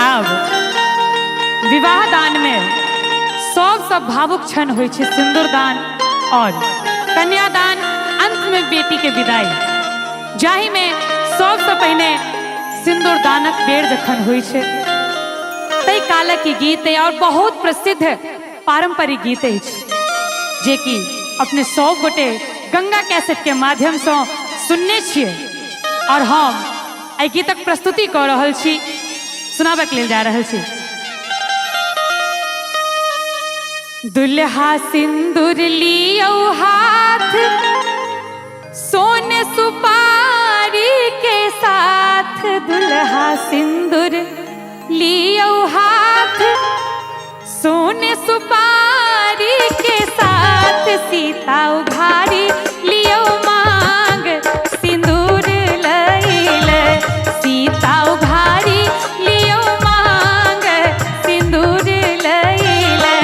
अब विवाह दान में सब भावुक क्षण होय छे, सिंदूर दान और कन्यादान, अंत में बेटी के विदाई, जाहि में सबसे पहले सिंदूर दानक बेर जखन होय छे तै कालक की गीत है और बहुत प्रसिद्ध पारंपरिक गीत है जे कि अपने 100 गोटे गंगा कैसेट के माध्यम से सुनने छिए और हम एहि गीतक प्रस्तुति कर रहल छी, सुनाबे के लेल जा रहल छी। दुल्हा सिंदूर लियो हाथ, सोने सुपारी के साथ, दुल्हा सिंदूर लियो हाथ, सोने सुपारी के साथ, सीता उघारी लियो मांग, सिंदूर लैले, सीता उघारी लियो मांग, सिंदूर लैले,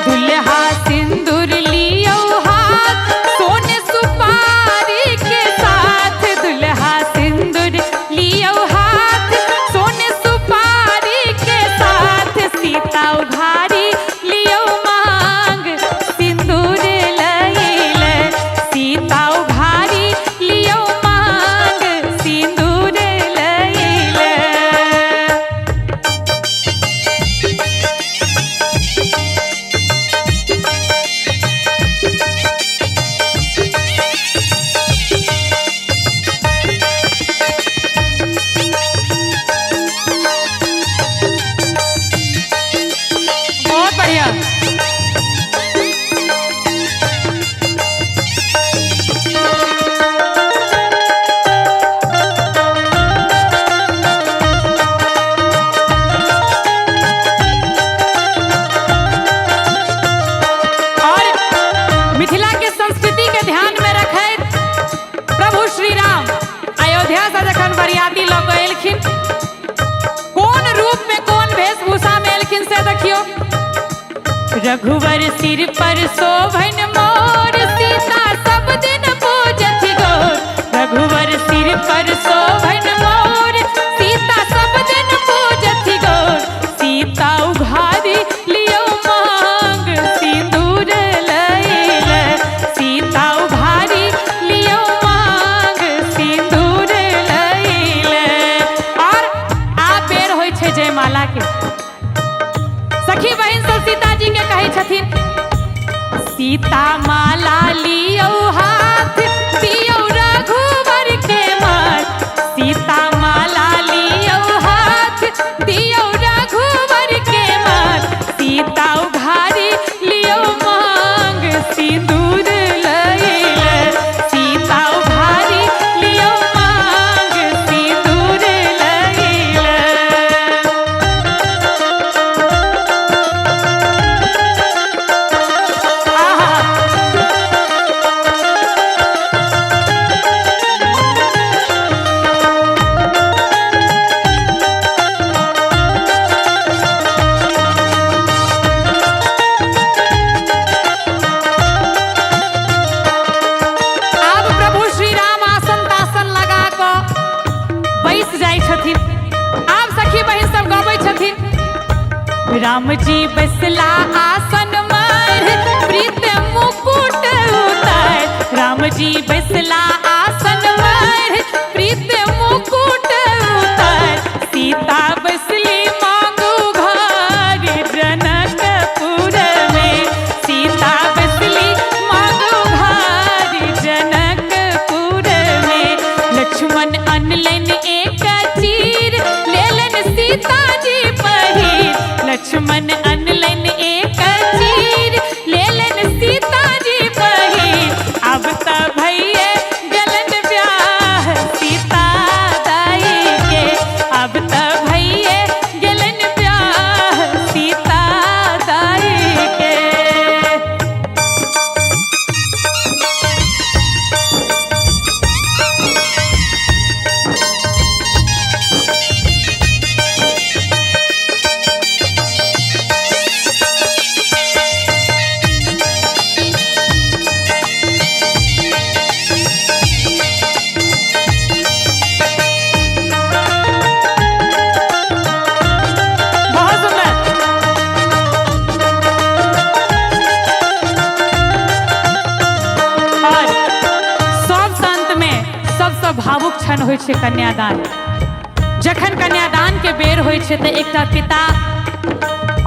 दुल्हा सिंदूर लियो हाथ, सोने सुपारी के साथ, दुल्हा सिंदूर लियो हाथ, सोने सुपारी के साथ, सीता उघारी लियो मांग, सिंदूर लैले, सीता उघारी लियो मांग, सिंदूर लैले। बहुत बढ़िया। और मिथिला के संस्कृति के ध्यान में रखैत प्रभु श्री राम अयोध्या से जखन बरियाती लऽ कऽ एलखिन, कोन रूप में कोन वेशभूषा में एलखिन से देखियो। रघुवर सिर पर शोभन मोर, सीता सब दिन पूजति गौर, रघुवर सिर पर शोभन मोर, सीता सब दिन पूजति गौर, सीता उघारी लियो मांग, सिंदूर लैले, सीता उघारी लियो मांग, सिंदूर लैले। और आप बेर होय छे जयमाला के, सखी बहिन सब सीता जी के कहे छथिन, सीता माला लियो हाथ, दियो रघुवर के माथ, सीता माला लियो हाथ, दियो रघुवर के माथ, सीता उघारी लियो मांग, सिंदूर लैले, सीता उघारी लियो मांग, सिंदूर लैले। अब प्रभु श्री राम आसन तासन लगा कऽ बैस जाइ छथिन। आब सखी बहिन सब गबै छथिन, राम जी बैसला आसन मार, प्रीत मुकुट उतार, राम जी बैसला आसन मार, प्रीत मुकुट उतार, सीता बैसली मांगू घर जनकपुर में, सीता बैसली मांगू घर जनकपुर में, लक्ष्मण अनलन एक चीर, लेलन सीता जी पहिर, लक्ष्मण अनलन एक चीर, लेलन सीता जी पहिर, अब त भइए गलन ब्याह, सीता छै कन्यादान। जखन कन्यादान के बेर होइ छै तऽ एकटा पिता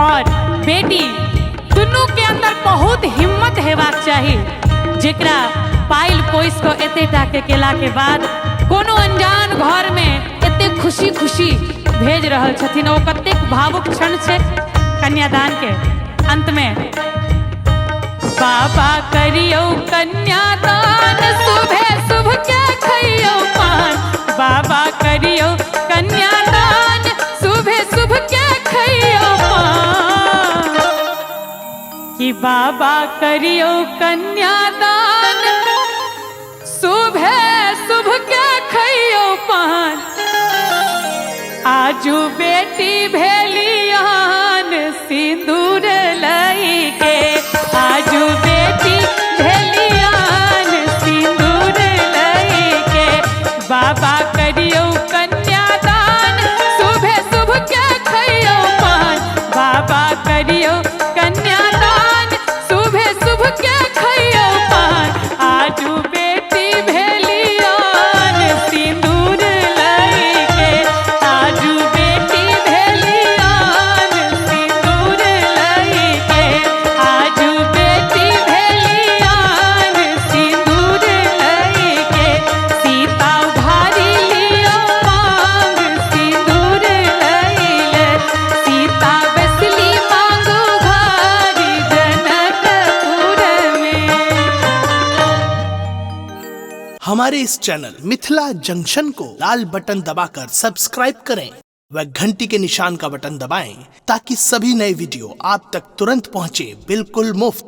और बेटी दुनू के अंदर बहुत हिम्मत हेबाक चाही, जेकरा पाइल पोस कऽ एतेटा के केला के बाद कोनो अनजान घर में एते खुशी खुशी भेज रहल छथिन। ओ कतेक भावुक क्षण छै कन्यादान के अंत में। बाबा करियो कन्यादान, शुभे शुभ के खइयो पान। बाबा करियो कन्यादान, शुभे शुभ के खइयो पान। कि बाबा करियो कन्यादान, शुभे शुभ के खइयो पान। आजू बेटी भेलियान सिंदूर लई के। आजू बेटी भेलियान सिंदूर लई के। बाबा करियो कन्यादान, शुभे शुभ के खइयो पान। बाबा करियो कन्यादान, शुभे शुभ के खइयो पान। आजू बेटी भेलियान सिंदूर लई के। आजू बेटी भेलियान सिंदूर लई के। आजू बेटी भेलियान सिंदूर लई के। सीता उधारी लियो मांग सिंदूर लईले। सीता बेसली मांगू घारी जनकपुर में। हमारे इस चैनल मिथिला जंक्शन को लाल बटन दबाकर सब्सक्राइब करें व घंटी के निशान का बटन दबाएं ताकि सभी नए वीडियो आप तक तुरंत पहुंचे, बिल्कुल मुफ्त।